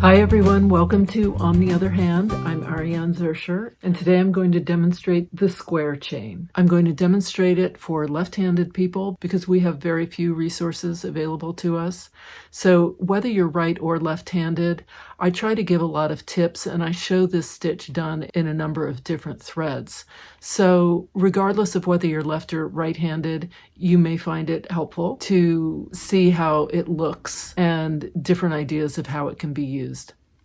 Hi everyone, welcome to On the Other Hand. I'm Ariane Zurcher, and today I'm going to demonstrate the square chain. I'm going to demonstrate it for left-handed people because we have very few resources available to us. So whether you're right or left-handed, I try to give a lot of tips, and I show this stitch done in a number of different threads. So regardless of whether you're left or right-handed, you may find it helpful to see how it looks and different ideas of how it can be used.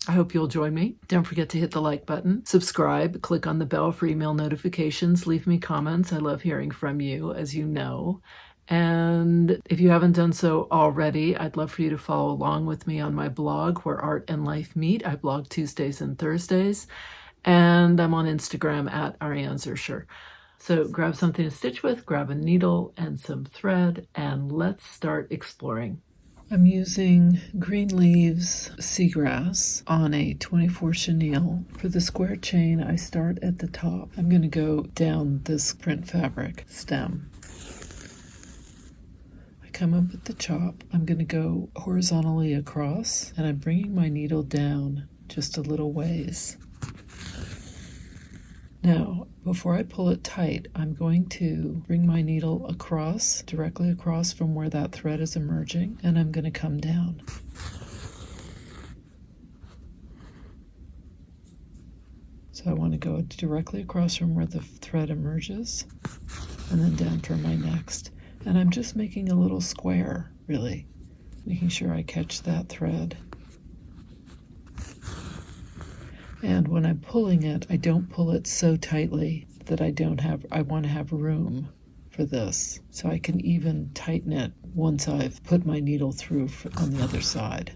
I hope you'll join me. Don't forget to hit the like button, subscribe, click on the bell for email notifications, leave me comments. I love hearing from you, as you know. And if you haven't done so already, I'd love for you to follow along with me on my blog where art and life meet. I blog Tuesdays and Thursdays, and I'm on Instagram at Ariane Zurcher. So grab something to stitch with, grab a needle and some thread, and let's start exploring. I'm using green leaves seagrass on a 24 chenille. For the square chain, I start at the top. I'm going to go down this print fabric stem. I come up at the chop. I'm going to go horizontally across, and I'm bringing my needle down just a little ways. Now, before I pull it tight, I'm going to bring my needle across, directly across from where that thread is emerging, and I'm going to come down. So I want to go directly across from where the thread emerges, and then down for my next. And I'm just making a little square, really, making sure I catch that thread. And when I'm pulling it, I don't pull it so tightly that I want to have room for this. So I can even tighten it once I've put my needle through on the other side.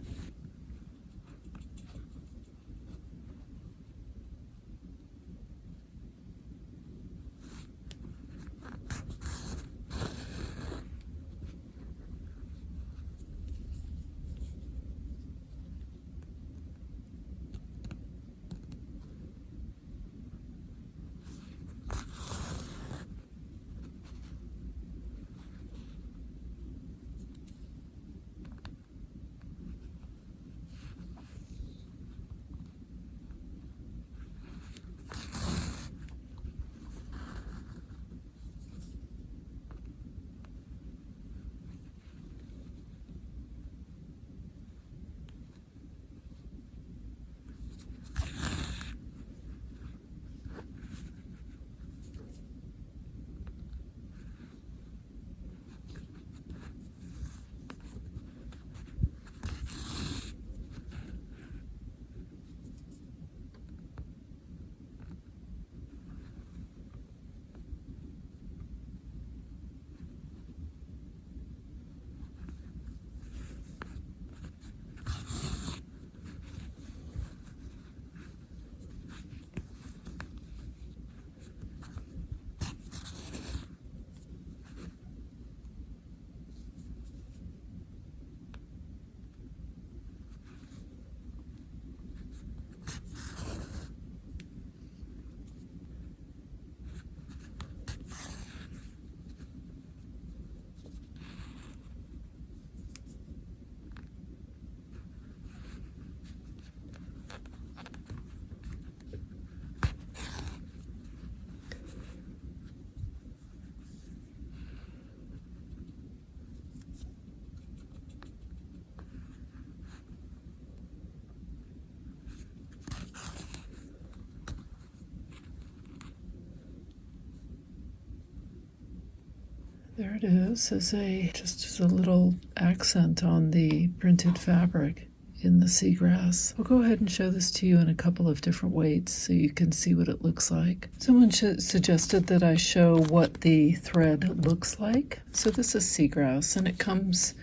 There it is, just as a little accent on the printed fabric in the seagrass. I'll go ahead and show this to you in a couple of different weights so you can see what it looks like. Someone suggested that I show what the thread looks like. So this is seagrass, and it comes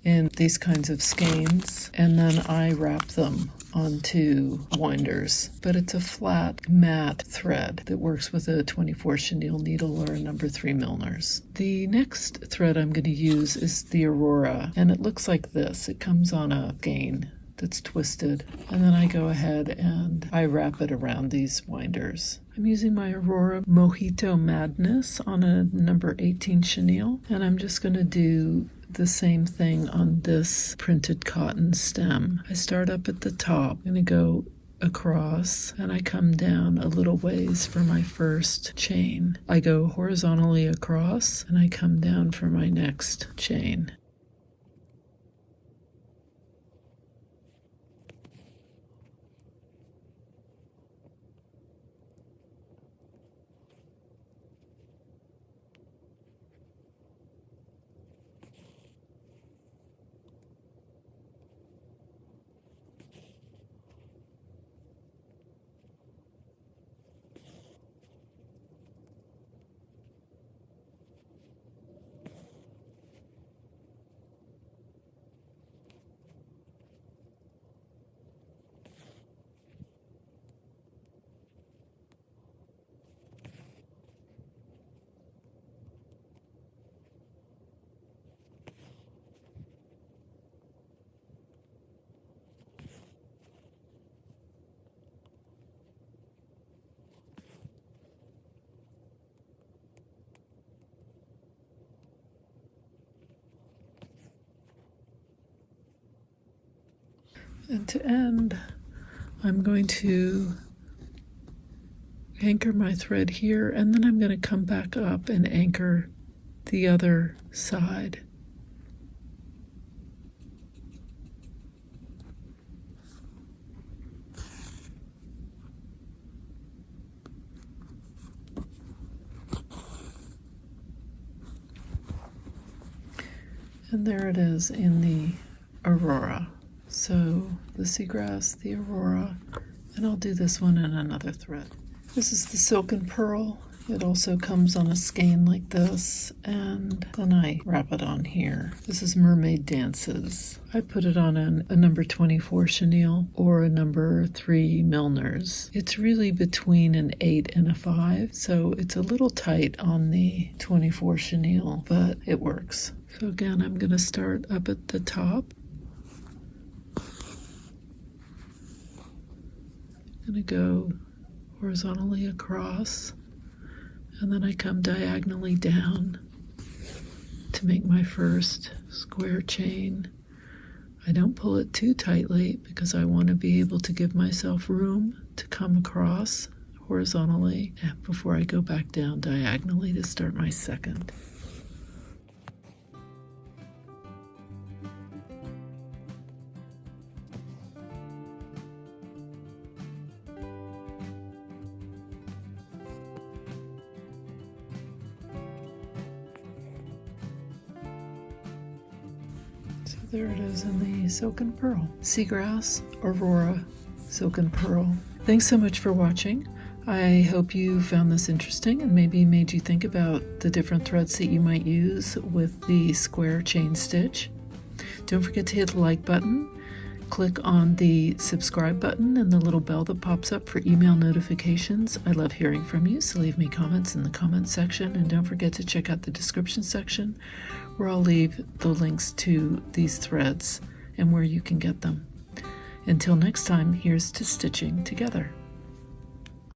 in these kinds of skeins, and then I wrap them onto winders, but it's a flat matte thread that works with a 24 chenille needle or a number 3 Milner's. The next thread I'm going to use is the Aurora, and it looks like this. It comes on a skein that's twisted, and then I go ahead and I wrap it around these winders. I'm using my Aurora Mojito Madness on a number 18 chenille, and I'm just going to do the same thing on this printed cotton stem. I start up at the top. I'm going to go across and I come down a little ways for my first chain. I go horizontally across and I come down for my next chain. And to end, I'm going to anchor my thread here, and then I'm going to come back up and anchor the other side. And there it is in the Aurora. So the seagrass, the Aurora, and I'll do this one in another thread. This is the Silken Pearl. It also comes on a skein like this, and then I wrap it on here. This is Mermaid Dances. I put it on a number 24 chenille or a number 3 Milner's. It's really between an 8 and a 5, so it's a little tight on the 24 chenille, but it works. So again, I'm going to start up at the top. I'm going to go horizontally across, and then I come diagonally down to make my first square chain. I don't pull it too tightly because I want to be able to give myself room to come across horizontally before I go back down diagonally to start my second. So there it is in the Silken Pearl. Seagrass, Aurora, Silken Pearl. Thanks so much for watching. I hope you found this interesting and maybe made you think about the different threads that you might use with the square chain stitch. Don't forget to hit the like button. Click on the subscribe button and the little bell that pops up for email notifications. I love hearing from you, so leave me comments in the comments section, and don't forget to check out the description section where I'll leave the links to these threads and where you can get them. Until next time, here's to stitching together.